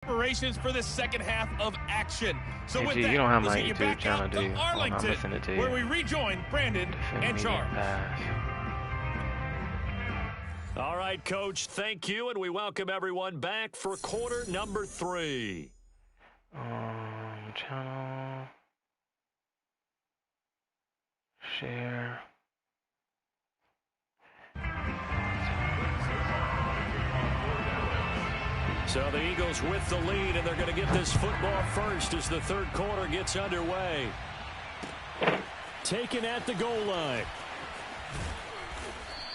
Preparations for the second half of action. So with that, you don't have my let's get you YouTube back channel, out do you? to I'm not Arlington, missing it to you. where we rejoin Brandon and Charles. All right, Coach, thank you, and we welcome everyone back for quarter number 3. Channel. Share. So the Eagles with the lead, and they're going to get this football first as the third quarter gets underway. Taken at the goal line.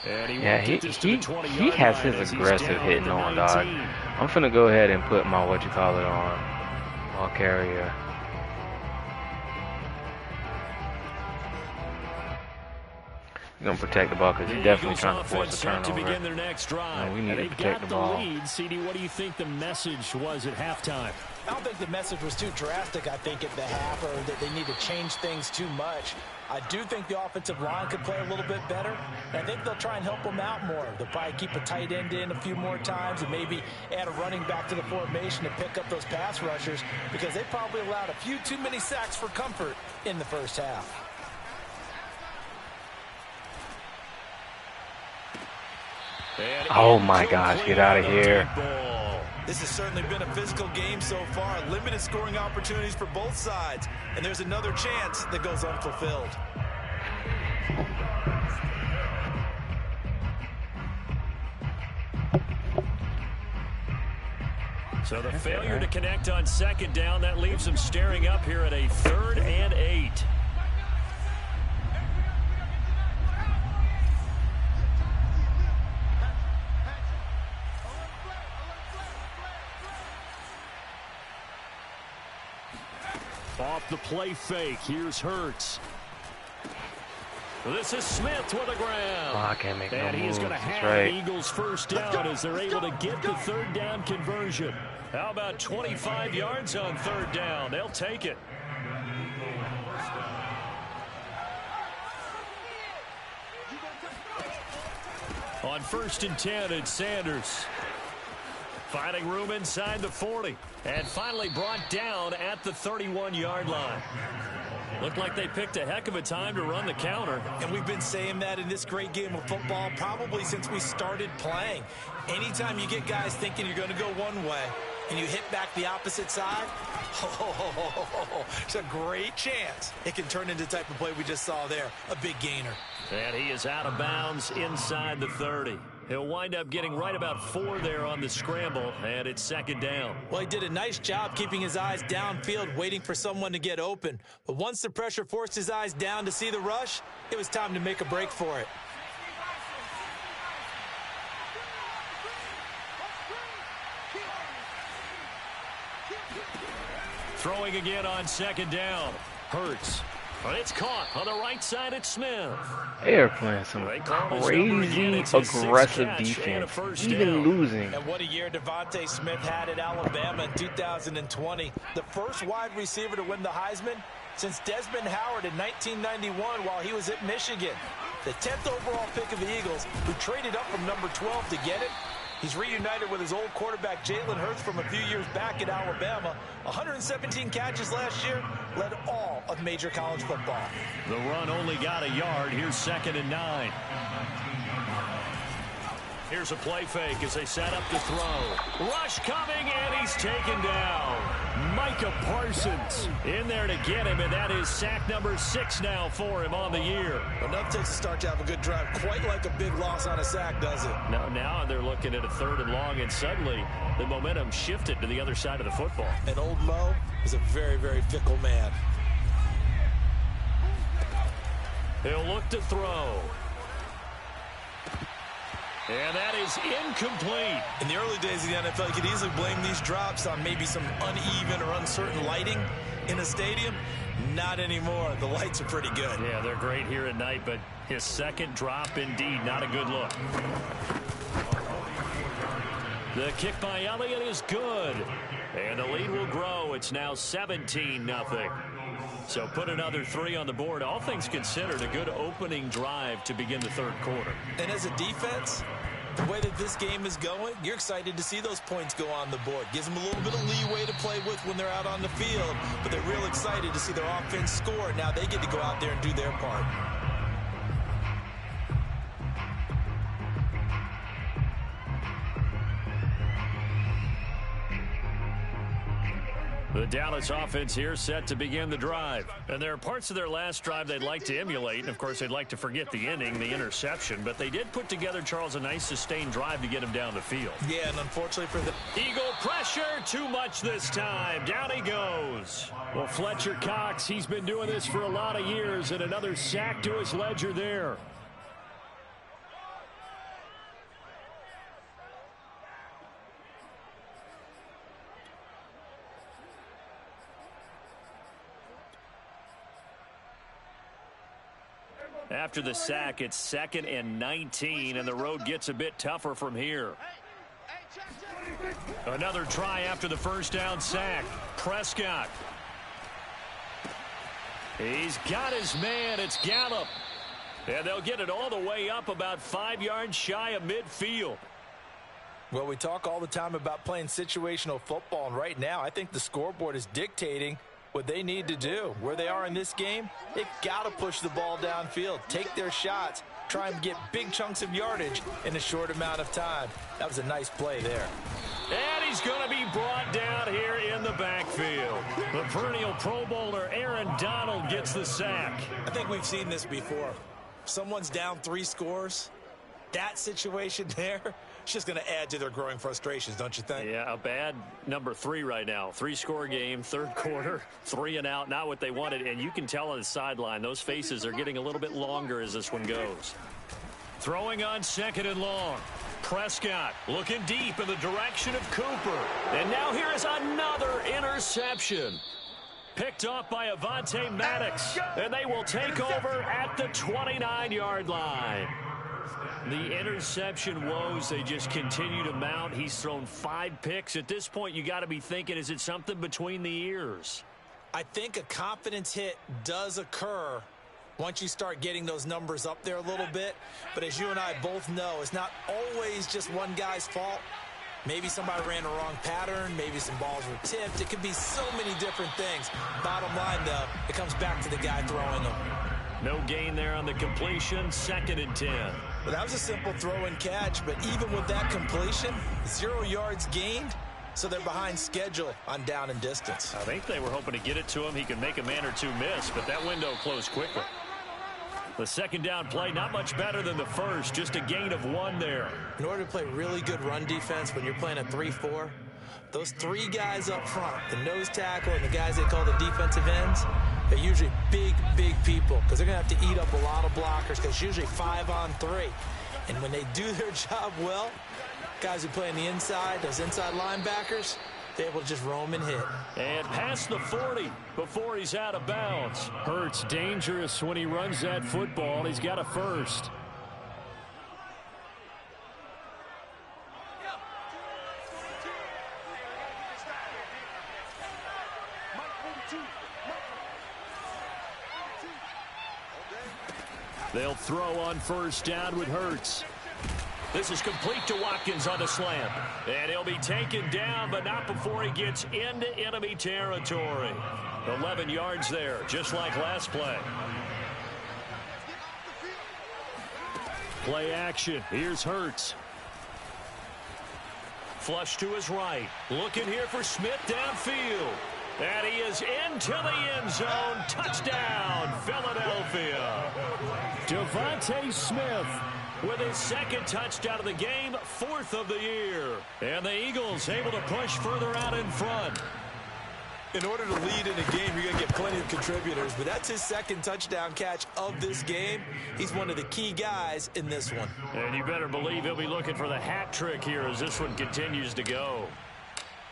And he has his aggressive hitting on, dog. I'm finna go ahead and put my on ball carrier. We're gonna protect the ball because he's definitely trying to force a turnover. To begin their next drive. We need to protect the ball. Lead. CD, what do you think the message was at halftime? I don't think the message was too drastic, I think, at the half, or that they need to change things too much. I do think the offensive line could play a little bit better. And I think they'll try and help them out more. They'll probably keep a tight end in a few more times and maybe add a running back to the formation to pick up those pass rushers, because they probably allowed a few too many sacks for comfort in the first half. Oh my gosh, get out of here. This has certainly been a physical game so far. Limited scoring opportunities for both sides. And there's another chance that goes unfulfilled. So the failure to connect on second down, that leaves them staring up here at a 3rd and 8. Off the play fake, here's Hurts. This is Smith with a grab. Oh, I can't make no moves. And he's going to have the Eagles first down as they're able to get the 3rd down conversion. How about 25 yards on 3rd down? They'll take it. On 1st and 10, it's Sanders. Finding room inside the 40. And finally brought down at the 31-yard line. Looked like they picked a heck of a time to run the counter. And we've been saying that in this great game of football probably since we started playing. Anytime you get guys thinking you're going to go one way and you hit back the opposite side, it's a great chance it can turn into the type of play we just saw there, a big gainer. And he is out of bounds inside the 30. He'll wind up getting right about 4 there on the scramble, and it's 2nd down. Well, he did a nice job keeping his eyes downfield, waiting for someone to get open. But once the pressure forced his eyes down to see the rush, it was time to make a break for it. Throwing again on 2nd down. Hurts. But it's caught on the right side at Smith. They are playing some crazy aggressive defense, even losing. And what a year Devontae Smith had at Alabama in 2020. The first wide receiver to win the Heisman since Desmond Howard in 1991 while he was at Michigan. The 10th overall pick of the Eagles, who traded up from number 12 to get it. He's reunited with his old quarterback Jalen Hurts from a few years back at Alabama. 117 catches last year, led all of major college football. The run only got a yard. Here's 2nd and 9. Here's a play fake as they set up to throw. Rush coming, and he's taken down. Micah Parsons in there to get him, and that is sack number 6 now for him on the year. Enough takes a start to have a good drive. Quite like a big loss on a sack, does it? Now they're looking at a 3rd and long, and suddenly the momentum shifted to the other side of the football. And old Mo is a very, very fickle man. He'll look to throw. And that is incomplete. In the early days of the NFL, you could easily blame these drops on maybe some uneven or uncertain lighting in a stadium. Not anymore. The lights are pretty good. Yeah, they're great here at night, but his second drop, indeed, not a good look. The kick by Elliott is good. And the lead will grow. It's now 17-0. So put another 3 on the board. All things considered, a good opening drive to begin the 3rd quarter. And as a defense, The way that this game is going, you're excited to see those points go on the board. Gives them a little bit of leeway to play with when they're out on the field, but they're real excited to see their offense score. Now they get to go out there and do their part. The Dallas offense here set to begin the drive. And there are parts of their last drive they'd like to emulate. And, of course, they'd like to forget the inning, the interception. But they did put together, Charles, a nice sustained drive to get him down the field. Yeah, and unfortunately for the Eagle pressure, too much this time. Down he goes. Well, Fletcher Cox, he's been doing this for a lot of years. And another sack to his ledger there. After the sack, it's 2nd and 19, and the road gets a bit tougher from here. Another try after the first down sack. Prescott. He's got his man. It's Gallup. And they'll get it all the way up about 5 yards shy of midfield. Well, we talk all the time about playing situational football, and right now I think the scoreboard is dictating what they need to do. Where they are in this game, they've got to push the ball downfield, take their shots, try and get big chunks of yardage in a short amount of time. That was a nice play there. And he's going to be brought down here in the backfield. The perennial Pro Bowler Aaron Donald gets the sack. I think we've seen this before. Someone's down 3 scores. That situation there, it's just going to add to their growing frustrations, don't you think? Yeah, a bad number 3 right now. 3-score game, 3rd quarter, 3 and out, not what they wanted. And you can tell on the sideline, those faces are getting a little bit longer as this one goes. Throwing on 2nd and long. Prescott looking deep in the direction of Cooper. And now here is another interception. Picked off by Avonte Maddox. And they will take over at the 29-yard line. The interception woes, they just continue to mount. He's thrown 5 picks. At this point, you got to be thinking, is it something between the ears? I think a confidence hit does occur once you start getting those numbers up there a little bit. But as you and I both know, it's not always just one guy's fault. Maybe somebody ran a wrong pattern. Maybe some balls were tipped. It could be so many different things. Bottom line, though, it comes back to the guy throwing them. No gain there on the completion. 2nd and 10. Well, that was a simple throw and catch, but even with that completion, 0 yards gained, so they're behind schedule on down and distance. I think they were hoping to get it to him. He can make a man or two miss, but that window closed quickly. The 2nd down play, not much better than the first, just a gain of 1 there. In order to play really good run defense when you're playing a 3-4, those 3 guys up front, the nose tackle and the guys they call the defensive ends, they're usually big people because they're going to have to eat up a lot of blockers because it's usually 5 on 3. And when they do their job well, guys who play on the inside, those inside linebackers, they're able to just roam and hit. And past the 40 before he's out of bounds. Hurts dangerous when he runs that football. He's got a first. They'll throw on 1st down with Hurts. This is complete to Watkins on the slant. And he'll be taken down, but not before he gets into enemy territory. 11 yards there, just like last play. Play action. Here's Hurts. Flush to his right. Looking here for Smith downfield. And he is into the end zone. Touchdown, Philadelphia. Devontae Smith with his 2nd touchdown of the game, 4th of the year. And the Eagles able to push further out in front. In order to lead in a game, you're going to get plenty of contributors, but that's his 2nd touchdown catch of this game. He's one of the key guys in this one. And you better believe he'll be looking for the hat trick here as this one continues to go.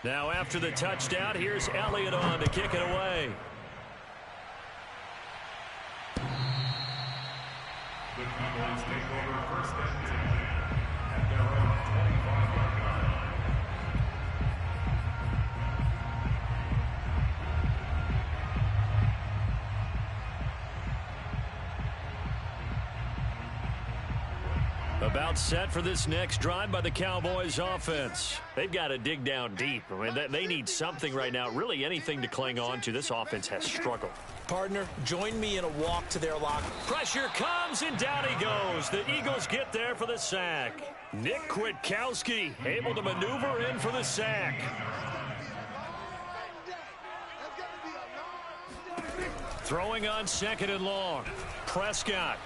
Now after the touchdown, here's Elliott on to kick it away. The Cowboys take over 1st and 10 at their own 25-yard line. About set for this next drive by the Cowboys offense. They've got to dig down deep. I mean, they need something right now, really anything to cling on to. This offense has struggled. Partner, join me in a walk to their locker. Pressure comes, and down he goes. The Eagles get there for the sack. Nick Kwiatkowski able to maneuver in for the sack. Throwing on 2nd and long. Prescott.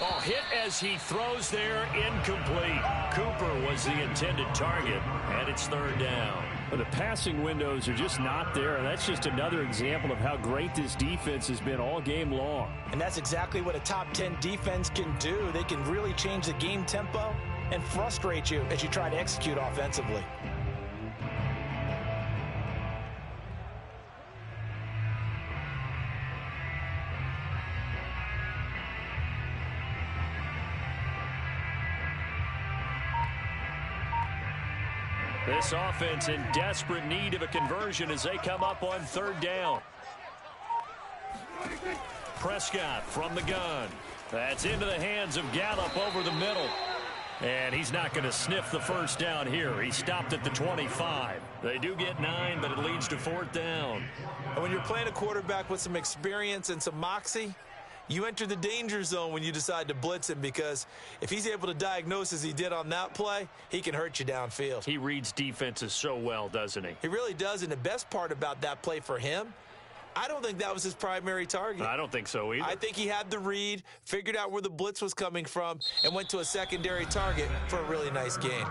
Oh, hit as he throws there, incomplete. Cooper was the intended target, and it's 3rd down. But the passing windows are just not there, and that's just another example of how great this defense has been all game long. And that's exactly what a top 10 defense can do. They can really change the game tempo and frustrate you as you try to execute offensively. This offense in desperate need of a conversion as they come up on 3rd down. Prescott from the gun. That's into the hands of Gallup over the middle. And he's not going to sniff the 1st down here. He stopped at the 25. They do get 9, but it leads to 4th down. And when you're playing a quarterback with some experience and some moxie, you enter the danger zone when you decide to blitz him, because if he's able to diagnose as he did on that play, he can hurt you downfield. He reads defenses so well, doesn't he? He really does, and the best part about that play for him, I don't think that was his primary target. I don't think so either. I think he had the read, figured out where the blitz was coming from, and went to a secondary target for a really nice game.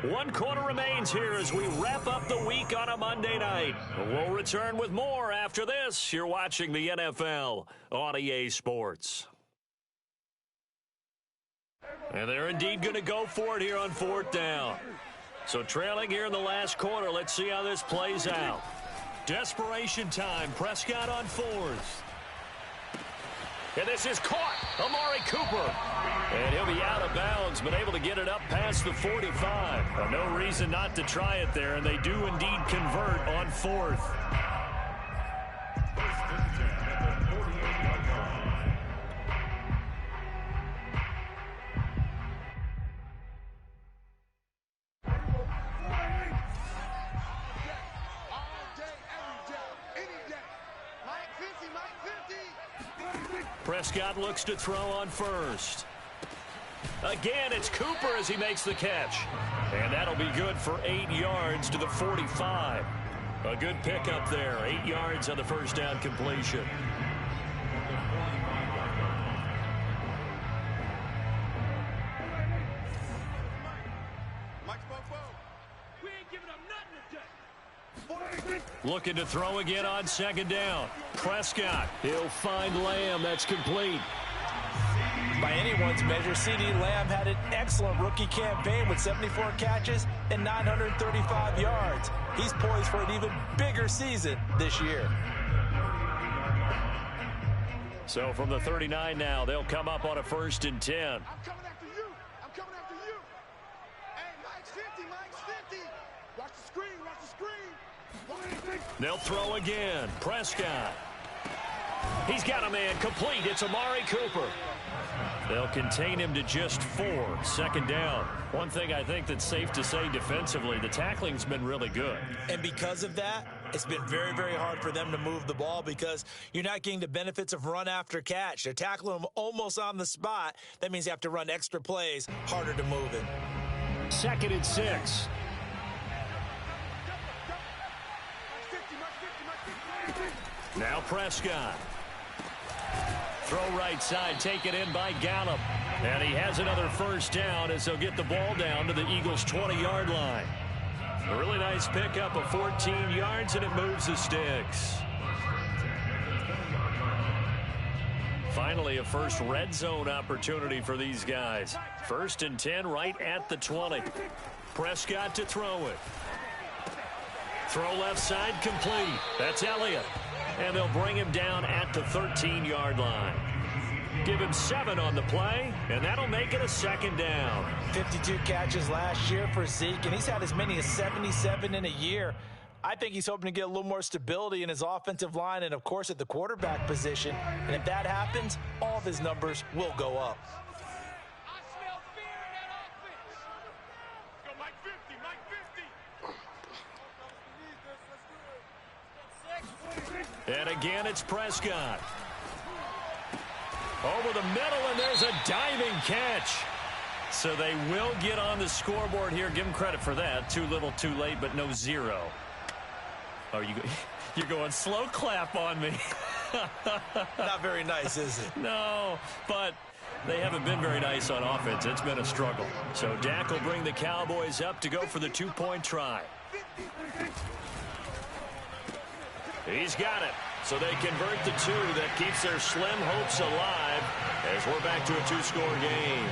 1 quarter remains here as we wrap up the week on a Monday night. We'll return with more after this. You're watching the NFL on EA Sports. And they're indeed going to go for it here on 4th down. So trailing here in the last quarter, let's see how this plays out. Desperation time. Prescott on 4th. And this is caught. Amari Cooper. And he'll be out of bounds, but able to get it up past the 45. No reason not to try it there, and they do indeed convert on 4th. Prescott looks to throw on 1st. Again, it's Cooper as he makes the catch. And that'll be good for 8 yards to the 45. A good pickup there. 8 yards on the 1st down completion. Looking to throw again on 2nd down. Prescott. He'll find Lamb. That's complete. By anyone's measure, C.D. Lamb had an excellent rookie campaign with 74 catches and 935 yards. He's poised for an even bigger season this year. So from the 39 now, they'll come up on a 1st and 10. I'm coming after you. I'm coming after you. Hey, Mike's 50. Mike's 50. Watch the screen. Watch the screen. They'll throw again. Prescott. He's got a man complete. It's Amari Cooper. They'll contain him to just 4. 2nd down. One thing I think that's safe to say defensively, the tackling's been really good. And because of that, it's been very, very hard for them to move the ball because you're not getting the benefits of run after catch. They're tackling them almost on the spot. That means you have to run extra plays, harder to move it. 2nd and 6. Now Prescott. Throw right side, taken in by Gallup. And he has another 1st down as they'll get the ball down to the Eagles' 20-yard line. A really nice pickup of 14 yards, and it moves the sticks. Finally, a first red zone opportunity for these guys. 1st and 10 right at the 20. Prescott to throw it. Throw left side complete. That's Elliott. And they'll bring him down at the 13-yard line. Give him 7 on the play, and that'll make it a 2nd down. 52 catches last year for Zeke, and he's had as many as 77 in a year. I think he's hoping to get a little more stability in his offensive line and, of course, at the quarterback position. And if that happens, all of his numbers will go up. And again, it's Prescott. Over the middle, and there's a diving catch. So they will get on the scoreboard here. Give them credit for that. Too little, too late, but no zero. Oh, you're going slow clap on me. Not very nice, is it? No, but they haven't been very nice on offense. It's been a struggle. So Dak will bring the Cowboys up to go for the two-point try. He's got it. So they convert the two. That keeps their slim hopes alive as we're back to a two-score game.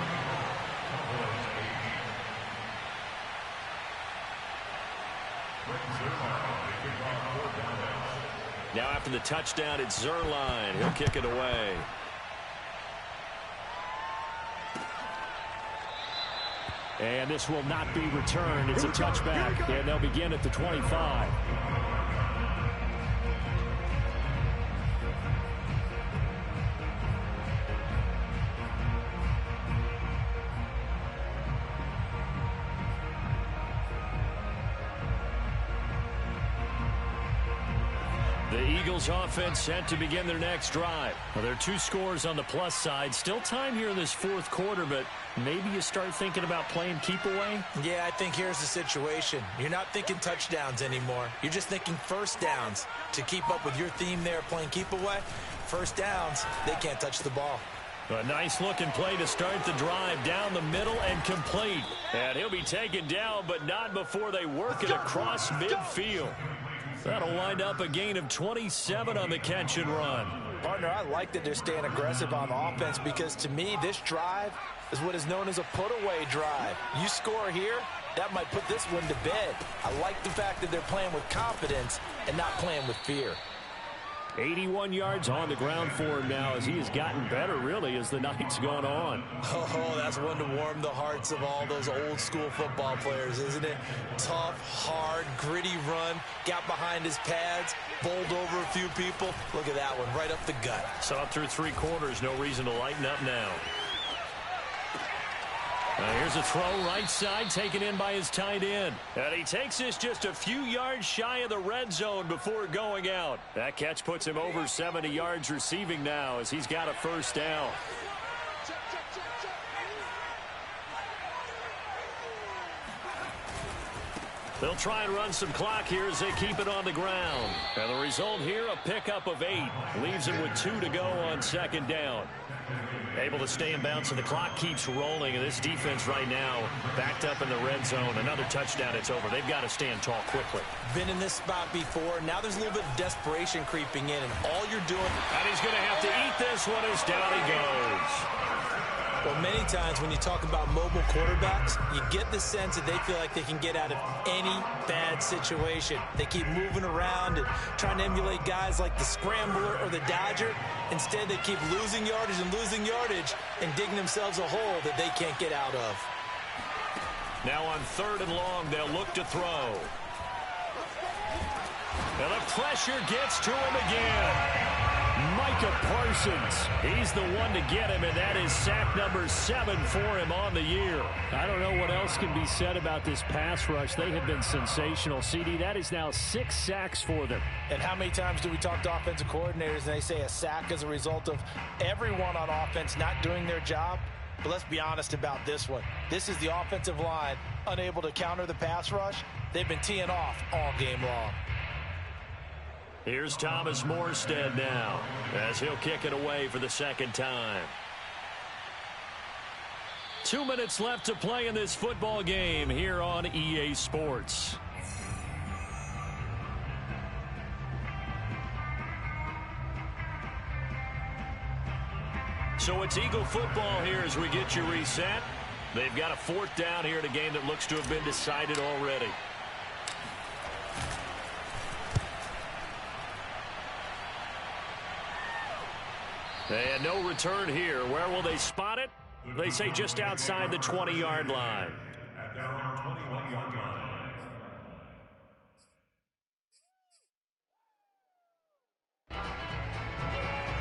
Now after the touchdown, it's Zerline. He'll kick it away. And this will not be returned. It's a touchback, and they'll begin at the 25. The Eagles offense set to begin their next drive. Well, there are two scores on the plus side. Still time here in this fourth quarter, but maybe you start thinking about playing keep away? Yeah, I think here's the situation. You're not thinking touchdowns anymore. You're just thinking first downs. To keep up with your theme there, playing keep away, first downs, they can't touch the ball. A nice looking play to start the drive down the middle and complete. And he'll be taken down, but not before they work it across midfield. That'll wind up a gain of 27 on the catch and run. Partner, I like that they're staying aggressive on offense because to me, this drive is what is known as a put-away drive. You score here, that might put this one to bed. I like the fact that they're playing with confidence and not playing with fear. 81 yards on the ground for him now as he has gotten better, really, as the night's gone on. Oh, that's one to warm the hearts of all those old-school football players, isn't it? Tough, hard, gritty run, got behind his pads, bowled over a few people. Look at that one, right up the gut. Saw it through three quarters, no reason to lighten up now. Here's a throw right side taken in by his tight end. And he takes this just a few yards shy of the red zone before going out. That catch puts him over 70 yards receiving now as he's got a first down. They'll try and run some clock here as they keep it on the ground. And the result here, a pickup of 8. Leaves him with 2 to go on second down. Able to stay in bounds, and the clock keeps rolling. And this defense right now backed up in the red zone. Another touchdown, it's over. They've got to stand tall quickly. Been in this spot before. Now there's a little bit of desperation creeping in, and all you're doing... And he's going to have to eat this one as down he goes. Well, many times when you talk about mobile quarterbacks, you get the sense that they feel like they can get out of any bad situation. They keep moving around and trying to emulate guys like the Scrambler or the Dodger. Instead, they keep losing yardage and digging themselves a hole that they can't get out of. Now on 3rd and long, they'll look to throw. And the pressure gets to him again. Micah Parsons, he's the one to get him, and that is sack number 7 for him on the year. I don't know what else can be said about this pass rush. They have been sensational, CD. That is now 6 sacks for them. And how many times do we talk to offensive coordinators and they say a sack as a result of everyone on offense not doing their job? But let's be honest about this one. This is the offensive line unable to counter the pass rush. They've been teeing off all game long. Here's Thomas Morstead now as he'll kick it away for the second time. 2 minutes left to play in this football game here on EA Sports. So it's Eagle football here as we get you reset. They've got a 4th down here in a game that looks to have been decided already. And no return here. Where will they spot it? They say just outside the 20-yard line. At their own 21-yard line.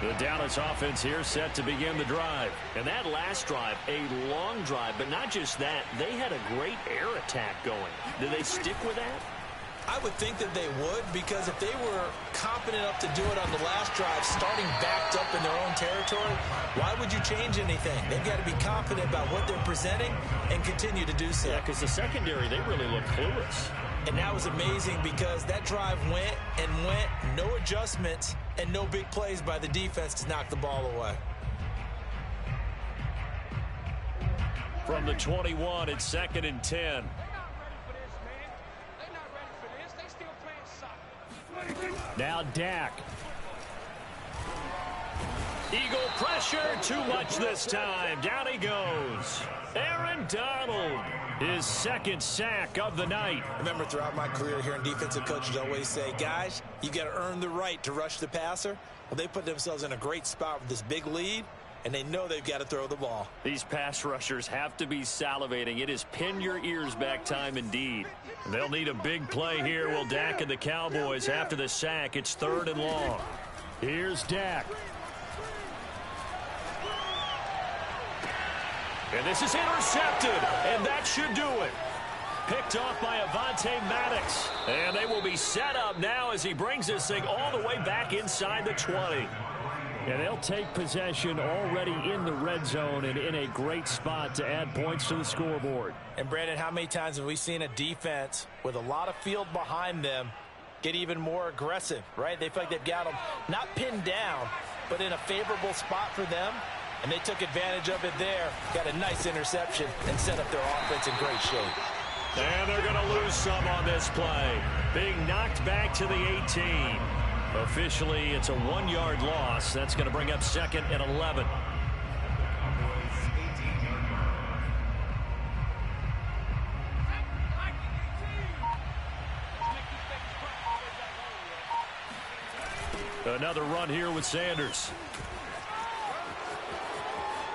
The Dallas offense here set to begin the drive. And that last drive, a long drive, but not just that. They had a great air attack going. Did they stick with that? I would think that they would, because if they were confident enough to do it on the last drive, starting backed up in their own territory, why would you change anything? They've got to be confident about what they're presenting and continue to do so. Yeah, because the secondary, they really look clueless. And that was amazing because that drive went and went, no adjustments, and no big plays by the defense to knock the ball away. From the 21, it's 2nd and 10. Now Dak. Eagle pressure, too much this time. Down he goes. Aaron Donald, his 2nd sack of the night. Remember, throughout my career here in defensive coaches always say, guys, you got to earn the right to rush the passer. Well, they put themselves in a great spot with this big lead, and they know they've got to throw the ball. These pass rushers have to be salivating. It is pin your ears back time indeed. They'll need a big play here. Will Dak and the Cowboys after the sack. It's 3rd and long. Here's Dak. And this is intercepted, and that should do it. Picked off by Avonte Maddox. And they will be set up now as he brings this thing all the way back inside the 20. And they'll take possession already in the red zone and in a great spot to add points to the scoreboard. And, Brandon, how many times have we seen a defense with a lot of field behind them get even more aggressive, right? They feel like they've got them not pinned down, but in a favorable spot for them. And they took advantage of it there, got a nice interception, and set up their offense in great shape. And they're going to lose some on this play. Being knocked back to the 18. Officially, it's a 1-yard loss. That's going to bring up 2nd and 11. Another run here with Sanders.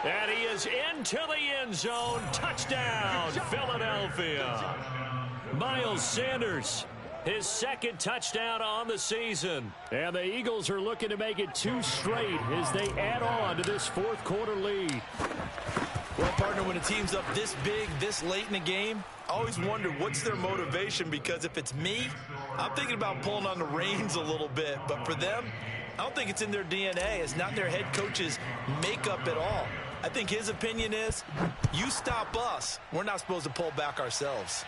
And he is into the end zone. Touchdown, Philadelphia. Miles Sanders, his 2nd touchdown on the season. And the Eagles are looking to make it 2 straight as they add on to this 4th quarter lead. Well, partner, when a team's up this big, this late in the game, I always wonder what's their motivation, because if it's me, I'm thinking about pulling on the reins a little bit. But for them, I don't think it's in their DNA. It's not their head coach's makeup at all. I think his opinion is, you stop us, we're not supposed to pull back ourselves.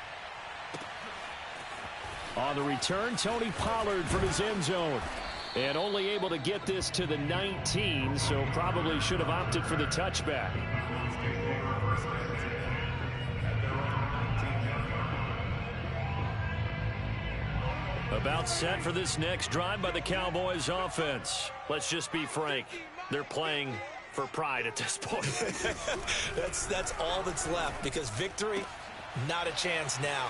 On the return, Tony Pollard from his end zone. And only able to get this to the 19, so probably should have opted for the touchback. About set for this next drive by the Cowboys offense. Let's just be frank. They're playing for pride at this point. That's all that's left, because victory, not a chance now.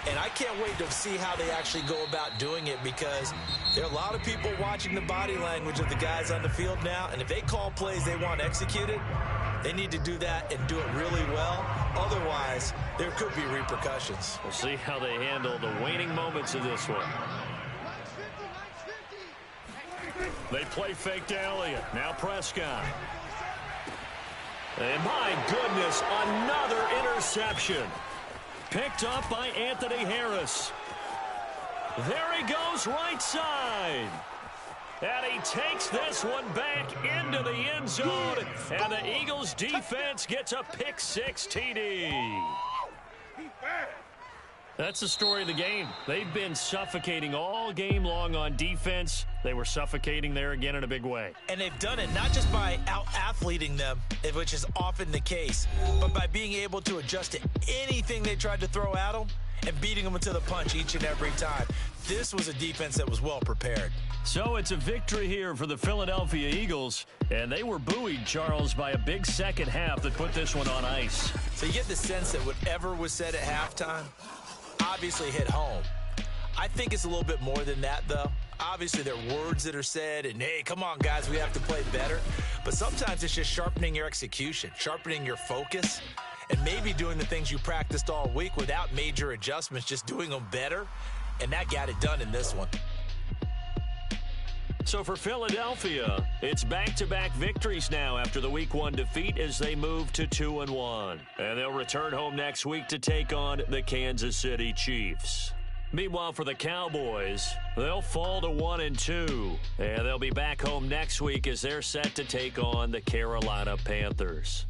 And I can't wait to see how they actually go about doing it, because there are a lot of people watching the body language of the guys on the field now, and if they call plays they want executed, they need to do that and do it really well. Otherwise, there could be repercussions. We'll see how they handle the waning moments of this one. They play fake to Elliott. Now Prescott. And my goodness, another interception. Picked up by Anthony Harris. There he goes, right side. And he takes this one back into the end zone. And the Eagles defense gets a pick-6 TD. That's the story of the game. They've been suffocating all game long on defense. They were suffocating there again in a big way. And they've done it not just by out-athleting them, which is often the case, but by being able to adjust to anything they tried to throw at them and beating them to the punch each and every time. This was a defense that was well prepared. So it's a victory here for the Philadelphia Eagles, and they were buoyed, Charles, by a big second half that put this one on ice. So you get the sense that whatever was said at halftime obviously hit home. I think it's a little bit more than that, though. Obviously, there are words that are said, and, hey, come on, guys, we have to play better. But sometimes it's just sharpening your execution, sharpening your focus, and maybe doing the things you practiced all week without major adjustments, just doing them better. And that got it done in this one. So for Philadelphia, it's back-to-back victories now after the Week 1 defeat as they move to 2-1. And they'll return home next week to take on the Kansas City Chiefs. Meanwhile, for the Cowboys, they'll fall to 1-2, and they'll be back home next week as they're set to take on the Carolina Panthers.